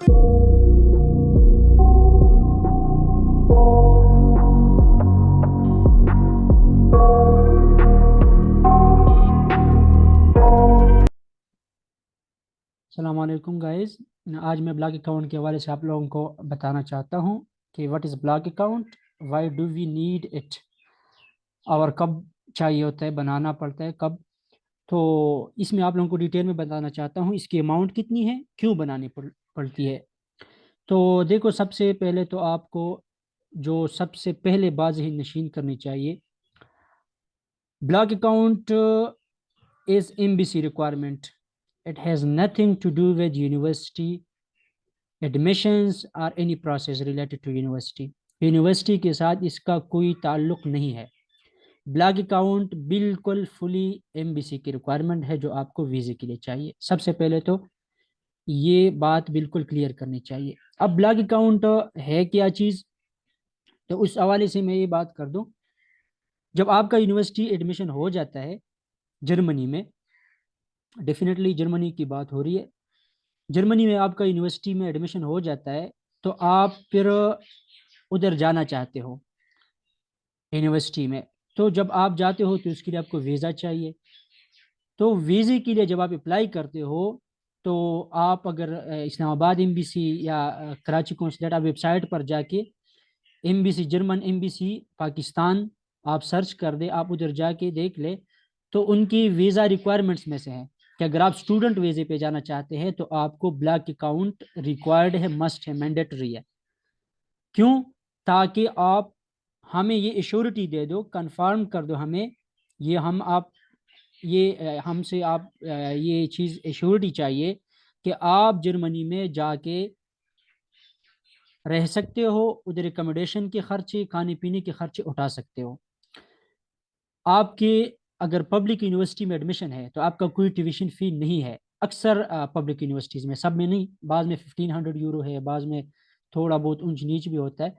السلام علیکم گائز. آج میں بلاگ اکاؤنٹ کے حوالے سے آپ لوگوں کو بتانا چاہتا ہوں کہ what is blog account, why do we need it, اور کب چاہیے ہوتا ہے, بنانا پڑتا ہے کب. تو اس میں آپ لوگوں کو ڈیٹیل میں بتانا چاہتا ہوں اس کی اماؤنٹ کتنی ہے, کیوں بنانی پڑتی ہے. تو دیکھو, سب سے پہلے تو آپ کو جو سب سے پہلے بات ذہن نشین کرنی چاہیے, blog account is MBC requirement. It has nothing to do with university admissions or any process related to university. University کے ساتھ اس کا کوئی تعلق نہیں ہے. بلاگ اکاؤنٹ بالکل فلی MBC کی ریکوائرمنٹ ہے جو آپ کو ویزے کے لیے چاہیے. سب سے پہلے تو یہ بات بالکل کلیئر کرنی چاہیے. اب بلاگ اکاؤنٹ ہے کیا چیز, تو اس حوالے سے میں یہ بات کر دوں. جب آپ کا یونیورسٹی ایڈمیشن ہو جاتا ہے جرمنی میں, ڈیفینیٹلی جرمنی کی بات ہو رہی ہے, جرمنی میں آپ کا یونیورسٹی میں ایڈمیشن ہو جاتا ہے, تو آپ پھر ادھر جانا چاہتے ہو یونیورسٹی میں. تو جب آپ جاتے ہو تو اس کے لیے آپ کو ویزا چاہیے. تو ویزے کے لیے جب آپ اپلائی کرتے ہو تو آپ اگر اسلام آباد MBC یا کراچی کونسلیٹ, آپ ویب سائٹ پر جا کے MBC جرمن MBC پاکستان آپ سرچ کر دیں, آپ ادھر جا کے دیکھ لیں, تو ان کی ویزا ریکوائرمنٹس میں سے ہیں کہ اگر آپ اسٹوڈنٹ ویزے پہ جانا چاہتے ہیں تو آپ کو بلاگ اکاؤنٹ ریکوائرڈ ہے, مسٹ ہے, مینڈیٹری ہے. کیوں؟ تاکہ آپ ہمیں یہ ایشورٹی دے دو, کنفرم کر دو ہمیں, یہ ہم آپ یہ ہم سے آپ یہ چیز ایشورٹی چاہیے کہ آپ جرمنی میں جا کے رہ سکتے ہو, ادھر ایکوموڈیشن کے خرچے, کھانے پینے کے خرچے اٹھا سکتے ہو. آپ کے اگر پبلک یونیورسٹی میں ایڈمیشن ہے تو آپ کا کوئی ٹیویشن فی نہیں ہے. اکثر پبلک یونیورسٹیز میں, سب میں نہیں, بعض میں 1500 یورو ہے, بعض میں تھوڑا بہت اونچ نیچ بھی ہوتا ہے,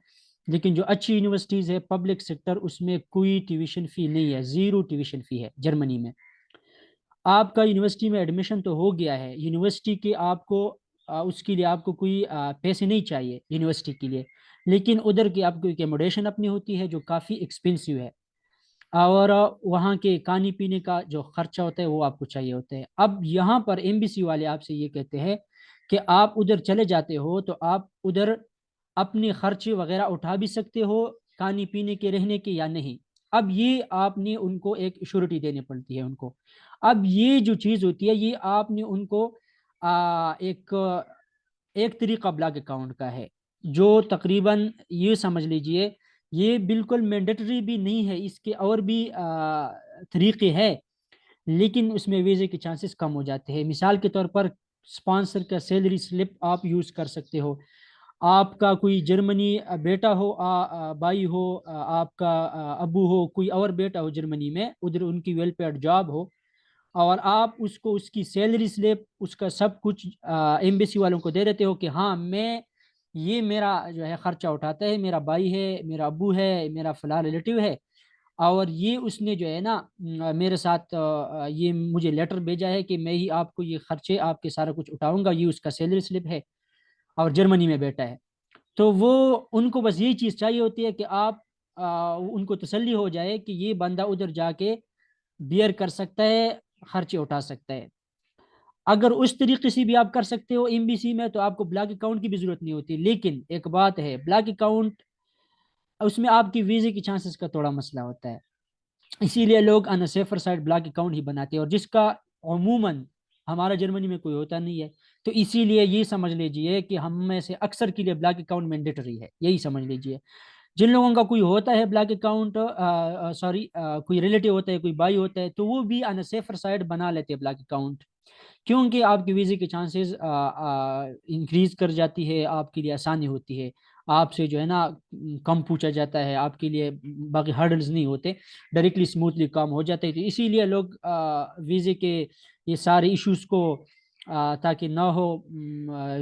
لیکن جو اچھی یونیورسٹیز ہے پبلک سیکٹر, اس میں کوئی ٹیویشن فی نہیں ہے, زیرو ٹیویشن فی ہے جرمنی میں. آپ کا یونیورسٹی میں ایڈمیشن تو ہو گیا ہے, یونیورسٹی کے آپ کو اس کے لیے آپ کو کوئی پیسے نہیں چاہیے یونیورسٹی کے لیے, لیکن ادھر کی آپ کو ایکوموڈیشن اپنی ہوتی ہے جو کافی ایکسپینسو ہے, اور وہاں کے کھانے پینے کا جو خرچہ ہوتا ہے وہ آپ کو چاہیے ہوتا ہے. اب یہاں پر MBC والے آپ سے یہ کہتے ہیں کہ آپ ادھر چلے جاتے ہو تو آپ ادھر اپنے خرچے وغیرہ اٹھا بھی سکتے ہو, کھانے پینے کے, رہنے کے, یا نہیں. اب یہ آپ نے ان کو ایک ایشورٹی دینی پڑتی ہے ان کو. اب یہ جو چیز ہوتی ہے یہ آپ نے ان کو ایک طریقہ بلاگ اکاؤنٹ کا ہے جو تقریباً یہ سمجھ لیجئے یہ بالکل مینڈیٹری بھی نہیں ہے, اس کے اور بھی طریقے ہیں, لیکن اس میں ویزے کے چانسز کم ہو جاتے ہیں. مثال کے طور پر اسپانسر کا سیلری سلپ آپ یوز کر سکتے ہو. آپ کا کوئی جرمنی بیٹا ہو, بھائی ہو, آپ کا ابو ہو, کوئی اور بیٹا ہو جرمنی میں, ادھر ان کی ویلفیئر جاب ہو, اور آپ اس کو اس کی سیلری سلپ, اس کا سب کچھ MBC والوں کو دے دیتے ہو کہ ہاں میں یہ میرا جو ہے خرچہ اٹھاتا ہے, میرا بھائی ہے, میرا ابو ہے, میرا فلاں ریلیٹیو ہے, اور یہ اس نے جو ہے نا میرے ساتھ یہ مجھے لیٹر بھیجا ہے کہ میں ہی آپ کو یہ خرچے آپ کے سارا کچھ اٹھاؤں گا, یہ اس کا سیلری سلپ ہے, اور جرمنی میں بیٹا ہے. تو وہ ان کو بس یہی چیز چاہیے ہوتی ہے کہ آپ ان کو تسلی ہو جائے کہ یہ بندہ ادھر جا کے بیئر کر سکتا ہے, خرچے اٹھا سکتا ہے. اگر اس طریقے سے بھی آپ کر سکتے ہو MBC میں تو آپ کو بلاگ اکاؤنٹ کی بھی ضرورت نہیں ہوتی. لیکن ایک بات ہے, بلاگ اکاؤنٹ اس میں آپ کی ویزے کی چانسز کا تھوڑا مسئلہ ہوتا ہے, اسی لیے لوگ ان سیفر سائڈ بلاگ اکاؤنٹ ہی بناتے ہیں, اور جس کا عموماً ہمارا جرمنی میں کوئی ہوتا نہیں ہے. تو اسی لیے یہ سمجھ لیجئے کہ ہم میں سے اکثر کے لیے بلاگ اکاؤنٹ مینڈیٹری ہے, یہی سمجھ لیجئے. جن لوگوں کا کوئی ہوتا ہے بلاگ اکاؤنٹ, کوئی ریلیٹیو ہوتا ہے, کوئی بھائی ہوتا ہے, تو وہ بھی ان سیفر سائڈ بنا لیتے ہیں بلاگ اکاؤنٹ, کیونکہ آپ کی ویزے کے چانسز انکریز کر جاتی ہے, آپ کے لیے آسانی ہوتی ہے, آپ سے جو ہے نا کم پوچھا جاتا ہے, آپ کے لیے باقی ہرڈلز نہیں ہوتے, ڈائریکٹلی اسموتھلی کام ہو جاتا ہے. تو اسی لیے لوگ ویزے کے یہ سارے ایشوز کو تاکہ نہ ہو,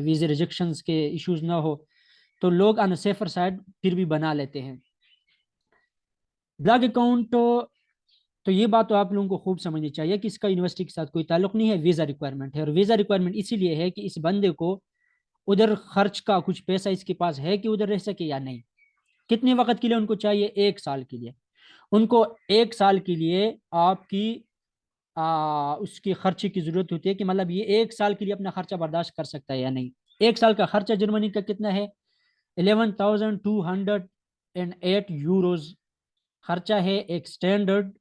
ویزے ریجیکشنز کے ایشوز نہ ہو, تو لوگ ان سیفر سائڈ پھر بھی بنا لیتے ہیں بلاگ اکاؤنٹ. تو یہ بات تو آپ لوگوں کو خوب سمجھنی چاہیے کہ اس کا یونیورسٹی کے ساتھ کوئی تعلق نہیں ہے, ویزا ریکوائرمنٹ ہے, اور ویزا ریکوائرمنٹ اسی لیے ہے کہ اس بندے کو ادھر خرچ کا کچھ پیسہ اس کے پاس ہے کہ ادھر رہ سکے یا نہیں. کتنے وقت کے لیے ان کو چاہیے؟ 1 سال کے لیے. ان کو 1 سال کے لیے آپ کی اس کی خرچے کی ضرورت ہوتی ہے کہ مطلب یہ 1 سال کے لیے اپنا خرچہ برداشت کر سکتا ہے یا نہیں. 1 سال کا خرچہ جرمنی کا کتنا ہے؟ 11,208 یوروز خرچہ ہے. ایک سٹینڈرڈ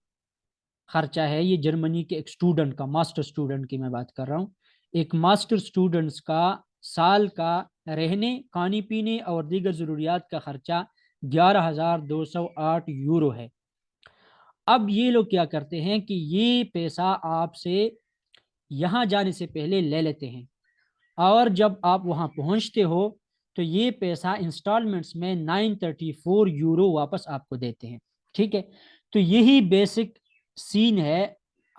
خرچہ ہے یہ جرمنی کے ایک اسٹوڈنٹ کا, ماسٹر اسٹوڈنٹ کی میں بات کر رہا ہوں. ایک ماسٹر اسٹوڈنٹس کا سال کا رہنے, کھانے پینے اور دیگر ضروریات کا خرچہ 11,208 یورو ہے. اب یہ لوگ کیا کرتے ہیں کہ یہ پیسہ آپ سے یہاں جانے سے پہلے لے لیتے ہیں, اور جب آپ وہاں پہنچتے ہو تو یہ پیسہ انسٹالمنٹس میں 934 یورو واپس آپ کو دیتے ہیں. ٹھیک ہے, تو یہی بیسک سین ہے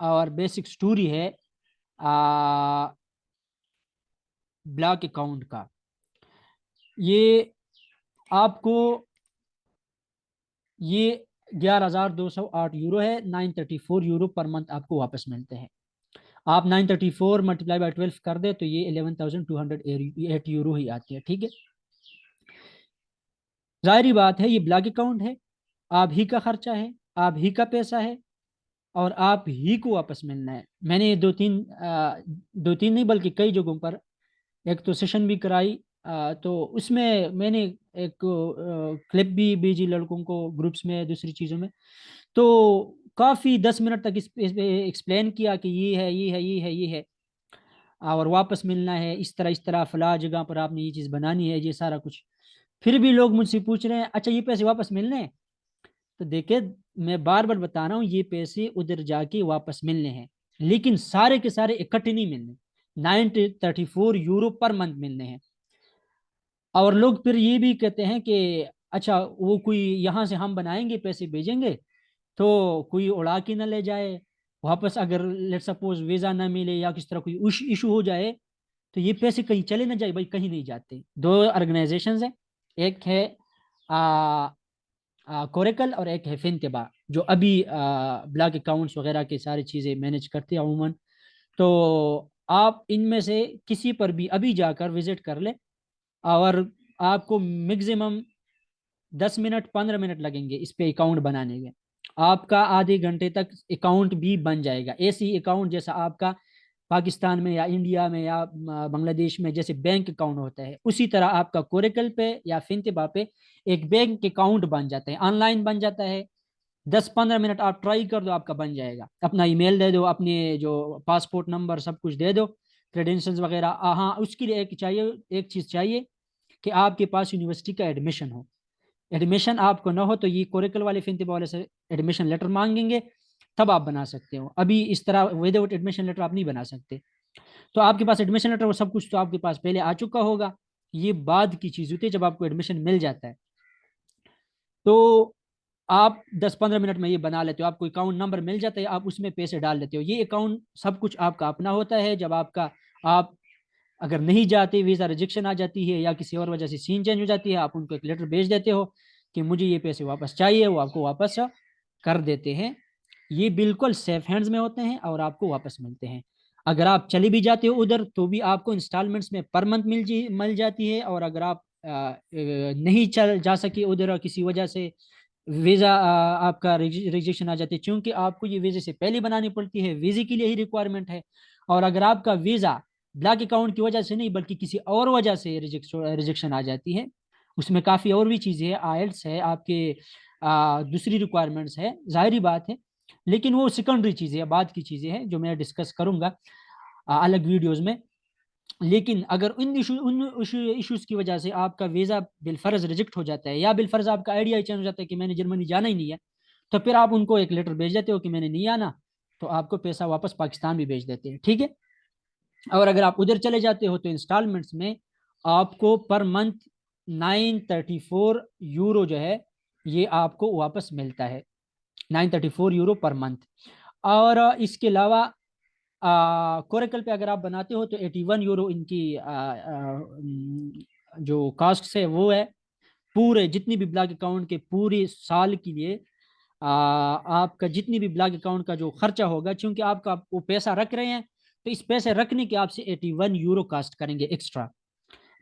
اور بیسک سٹوری ہے بلاک اکاؤنٹ کا. یہ آپ کو یہ 11,208 یورو ہے. 934 یورو پر منتھ آپ کو واپس ملتے ہیں. آپ 934 ملٹیپلائی بائی 12 کر دے تو یہ 11,208 یورو ہی آتی ہے. ٹھیک ہے, ظاہری بات ہے یہ بلاک اکاؤنٹ ہے, آپ ہی کا خرچہ ہے, آپ ہی کا پیسہ ہے, اور آپ ہی کو واپس ملنا ہے. میں نے دو تین نہیں بلکہ کئی جگہوں پر ایک تو سیشن بھی کرائی, تو اس میں نے ایک کلپ بھی بھیجی لڑکوں کو گروپس میں, دوسری چیزوں میں, تو کافی 10 منٹ تک اس پہ ایکسپلین کیا کہ یہ ہے یہ ہے یہ ہے یہ ہے اور واپس ملنا ہے اس طرح فلاں جگہ پر آپ نے یہ چیز بنانی ہے, یہ سارا کچھ. پھر بھی لوگ مجھ سے پوچھ رہے ہیں اچھا یہ پیسے واپس ملنے ہیں. تو دیکھیں میں بار بار بتا رہا ہوں یہ پیسے ادھر جا کے واپس ملنے ہیں, لیکن سارے کے سارے اکٹھے نہیں ملنے. 934 یورو پر منتھ ملنے ہیں. اور لوگ پھر یہ بھی کہتے ہیں کہ اچھا وہ کوئی یہاں سے ہم بنائیں گے پیسے بھیجیں گے تو کوئی اڑا کے نہ لے جائے واپس, اگر لیٹ سپوز ویزا نہ ملے یا کس طرح کوئی ایشو ہو جائے تو یہ پیسے کہیں چلے نہ جائے. بھائی کہیں نہیں جاتے. 2 آرگنائزیشنز ہیں, ایک ہے کوریکل اور ایک ہے فنتبا, جو ابھی بلاک اکاؤنٹس وغیرہ کی ساری چیزیں مینیج کرتے ہیں عموماً. تو آپ ان میں سے کسی پر بھی ابھی جا کر وزٹ کر لیں, اور آپ کو میگزیمم 10 منٹ 15 منٹ لگیں گے اس پہ اکاؤنٹ بنانے کے. آپ کا آدھے گھنٹے تک اکاؤنٹ بھی بن جائے گا. ایسی اکاؤنٹ جیسا آپ کا پاکستان میں یا انڈیا میں یا بنگلہ دیش میں جیسے بینک اکاؤنٹ ہوتا ہے, اسی طرح آپ کا کوریکل پہ یا فنتبا پہ ایک بینک اکاؤنٹ بن جاتا ہے, آن لائن بن جاتا ہے. 10 15 منٹ آپ ٹرائی کر دو, آپ کا بن جائے گا. اپنا ای میل دے دو, اپنے جو پاسپورٹ نمبر سب کچھ دے دو, کریڈینشلز وغیرہ. ہاں اس کے لیے ایک چیز چاہیے کہ آپ کے پاس یونیورسٹی کا ایڈمیشن ہو. ایڈمیشن آپ کو نہ ہو تو یہ کوریکل والے فنتبا والے سے ایڈمیشن لیٹر مانگیں گے, تب آپ بنا سکتے ہو. ابھی اس طرح ود آؤٹ ایڈمیشن لیٹر آپ نہیں بنا سکتے. تو آپ کے پاس ایڈمیشن لیٹر وہ سب کچھ تو آپ کے پاس پہلے آ چکا ہوگا. یہ بعد کی چیز ہوتی ہے جب آپ کو ایڈمیشن مل جاتا ہے. تو آپ 10 15 منٹ میں یہ بنا لیتے ہو, آپ کو اکاؤنٹ نمبر مل جاتا ہے, آپ اس میں پیسے ڈال لیتے ہو. یہ اکاؤنٹ سب کچھ آپ کا اپنا ہوتا ہے. جب آپ اگر نہیں جاتے, ویزا ریجیکشن آ جاتی ہے یا کسی اور وجہ سے سین چینج ہو جاتی ہے, آپ ان کو ایک لیٹر بھیج دیتے ہو کہ مجھے یہ پیسے واپس چاہیے, وہ آپ کو واپس کر دیتے ہیں. یہ بالکل سیف ہینڈز میں ہوتے ہیں اور آپ کو واپس ملتے ہیں. اگر آپ چلے بھی جاتے ہو ادھر تو بھی آپ کو انسٹالمنٹس میں پر منتھ مل جاتی ہے. اور اگر آپ نہیں جا سکے ادھر کسی وجہ سے, ویزا آپ کا ریجیکشن آ جاتی ہے, چونکہ آپ کو یہ ویزے سے پہلے بنانی پڑتی ہے, ویزے کے لیے ہی ریکوائرمنٹ ہے. اور اگر آپ کا ویزا بلاک اکاؤنٹ کی وجہ سے نہیں بلکہ کسی اور وجہ سے ریجیکشن آ جاتی ہے, اس میں کافی اور بھی چیزیں ہیں, آئلٹس ہے, آپ کے دوسری ریکوائرمنٹس ہے, ظاہری بات ہے, لیکن وہ سیکنڈری چیزیں ہیں, بعد کی چیزیں ہیں جو میں ڈسکس کروں گا الگ ویڈیوز میں. لیکن اگر ان ایشوز کی وجہ سے آپ کا ویزا بالفرض ریجیکٹ ہو جاتا ہے, یا بالفرض آپ کا آئیڈیا چینج ہو جاتا ہے کہ میں نے جرمنی جانا ہی نہیں ہے, تو پھر آپ ان کو ایک لیٹر بھیج دیتے ہو کہ میں نے نہیں آنا, تو آپ کو پیسہ واپس پاکستان بھی بھیج دیتے ہیں. ٹھیک ہے, اور اگر آپ ادھر چلے جاتے ہو تو انسٹالمنٹس میں آپ کو پر منتھ 934 یورو جو ہے یہ آپ کو واپس ملتا ہے. 934 یورو پر منتھ. اور اس کے علاوہ کوریکل پہ اگر آپ بناتے ہو تو 81 یورو ان کی جو کاسٹ ہے وہ ہے. پورے جتنی بھی بلاک اکاؤنٹ کے پورے سال کے لیے آپ کا جتنی بھی بلاک اکاؤنٹ کا جو خرچہ ہوگا, چونکہ آپ کا وہ پیسہ رکھ رہے ہیں تو اس پیسے رکھنے کے آپ سے 81 یورو کاسٹ کریں گے extra.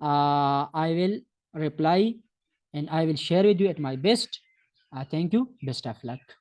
I will reply and I will share with you at my best. Thank you. Best of luck.